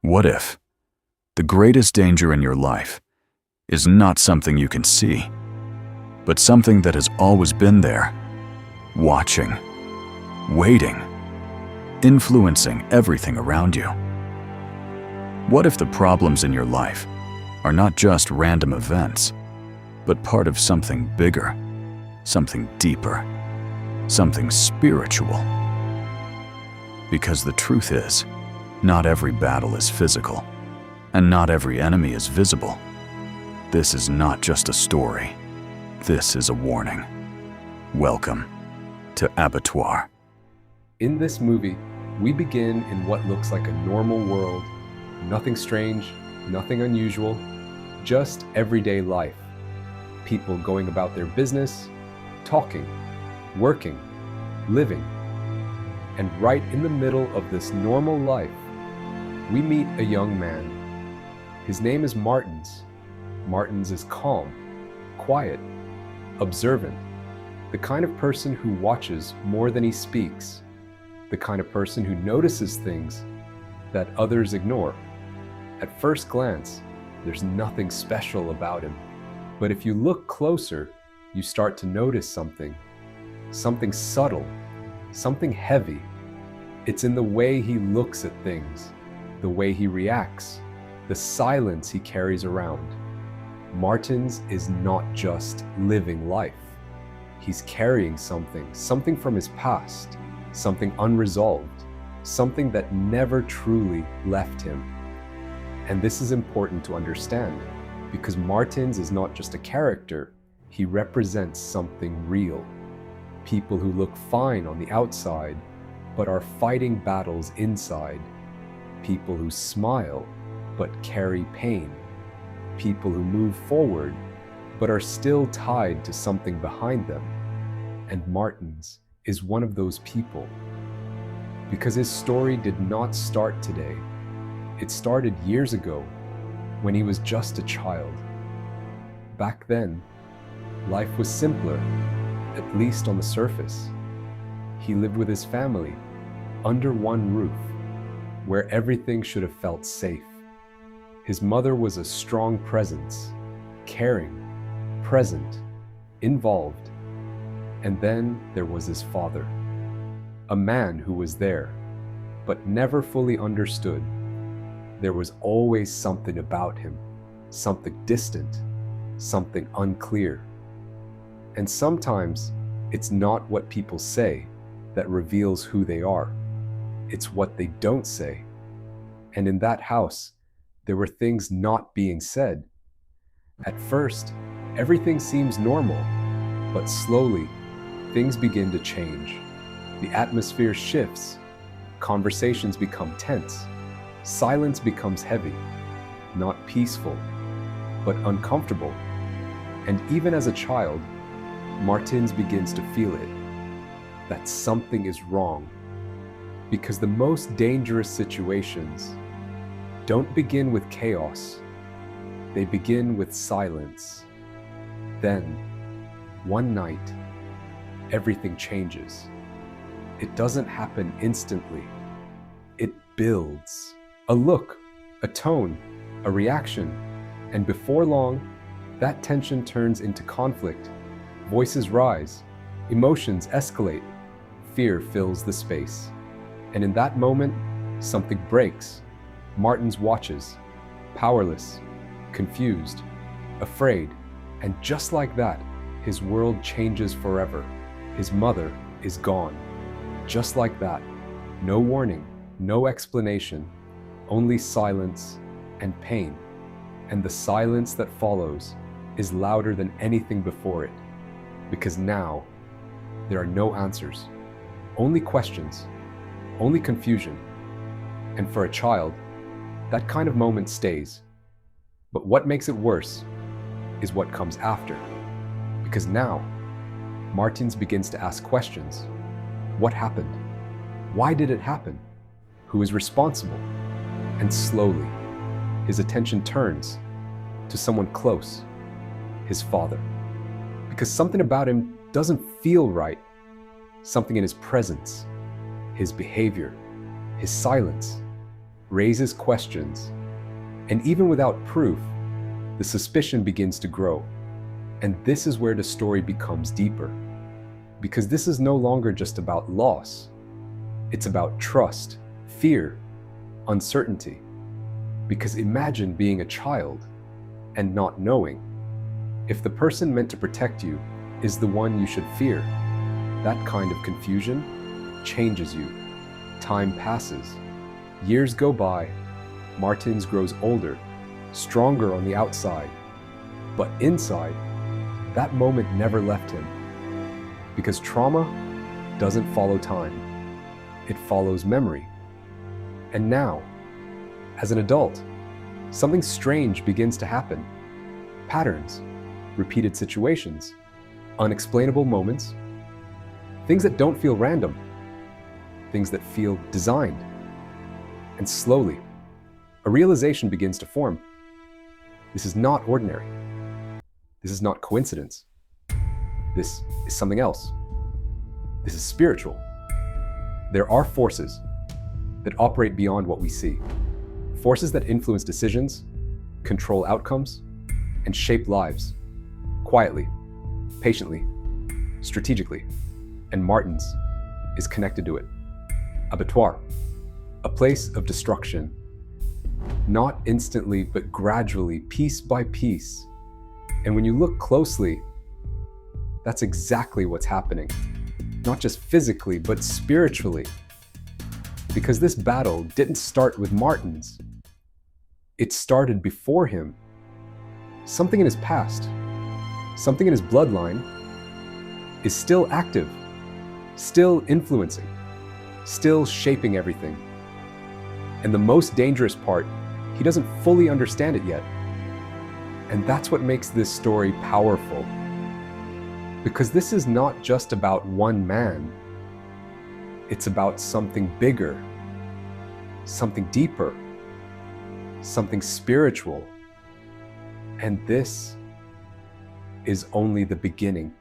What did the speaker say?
What if the greatest danger in your life is not something you can see, but something that has always been there, watching, waiting, influencing everything around you? What if the problems in your life are not just random events, but part of something bigger, something deeper, something spiritual? Because the truth is, not every battle is physical, and not every enemy is visible. This is not just a story. This is a warning. Welcome to Abattoir. In this movie, we begin in what looks like a normal world. Nothing strange, nothing unusual, just everyday life. People going about their business, talking, working, living. And right in the middle of this normal life, we meet a young man. His name is Martins. Martins is calm, quiet, observant, the kind of person who watches more than he speaks, the kind of person who notices things that others ignore. At first glance, there's nothing special about him. But if you look closer, you start to notice something subtle, something heavy. It's in the way he looks at things, the way he reacts, the silence he carries around. Martins is not just living life. He's carrying something from his past, something unresolved, something that never truly left him. And this is important to understand, because Martins is not just a character, he represents something real. People who look fine on the outside, but are fighting battles inside. People who smile, but carry pain. People who move forward, but are still tied to something behind them. And Martins is one of those people. Because his story did not start today. It started years ago, when he was just a child. Back then, life was simpler, at least on the surface. He lived with his family, under one roof, where everything should have felt safe. His mother was a strong presence, caring, present, involved. And then there was his father, a man who was there, but never fully understood. There was always something about him, something distant, something unclear. And sometimes it's not what people say that reveals who they are. It's what they don't say. And in that house, there were things not being said. At first, everything seems normal, but slowly, things begin to change. The atmosphere shifts, conversations become tense, silence becomes heavy, not peaceful, but uncomfortable. And even as a child, Martins begins to feel it, that something is wrong. Because the most dangerous situations don't begin with chaos, they begin with silence. Then, one night, everything changes. It doesn't happen instantly. It builds. A look, a tone, a reaction, and before long, that tension turns into conflict. Voices rise, emotions escalate, fear fills the space. And in that moment, something breaks. Martins watches, powerless, confused, afraid, and just like that, his world changes forever. His mother is gone. Just like that, no warning, no explanation, only silence and pain. And the silence that follows is louder than anything before it, because now there are no answers, only questions, only confusion. And for a child, that kind of moment stays. But what makes it worse is what comes after. Because now, Martins begins to ask questions. What happened? Why did it happen? Who is responsible? And slowly, his attention turns to someone close, his father. Because something about him doesn't feel right. Something in his presence, his behavior, his silence. raises questions, and even without proof, the suspicion begins to grow. And this is where the story becomes deeper. Because this is no longer just about loss. It's about trust, fear, uncertainty. Because imagine being a child and not knowing. If the person meant to protect you is the one you should fear, that kind of confusion changes you. Time passes. Years go by. Martins grows older, stronger on the outside. But inside, that moment never left him. Because trauma doesn't follow time. It follows memory. And now, as an adult, something strange begins to happen. Patterns, repeated situations, unexplainable moments, things that don't feel random, things that feel designed. And slowly, a realization begins to form. This is not ordinary. This is not coincidence. This is something else. This is spiritual. There are forces that operate beyond what we see. Forces that influence decisions, control outcomes, and shape lives. Quietly, patiently, strategically. And Martins is connected to it. Abattoir, a place of destruction. Not instantly, but gradually, piece by piece. And when you look closely, that's exactly what's happening. Not just physically, but spiritually. Because this battle didn't start with Martins. It started before him. Something in his past, something in his bloodline, is still active, still influencing, still shaping everything. And the most dangerous part, he doesn't fully understand it yet. And that's what makes this story powerful. Because this is not just about one man. It's about something bigger, something deeper, something spiritual. And this is only the beginning.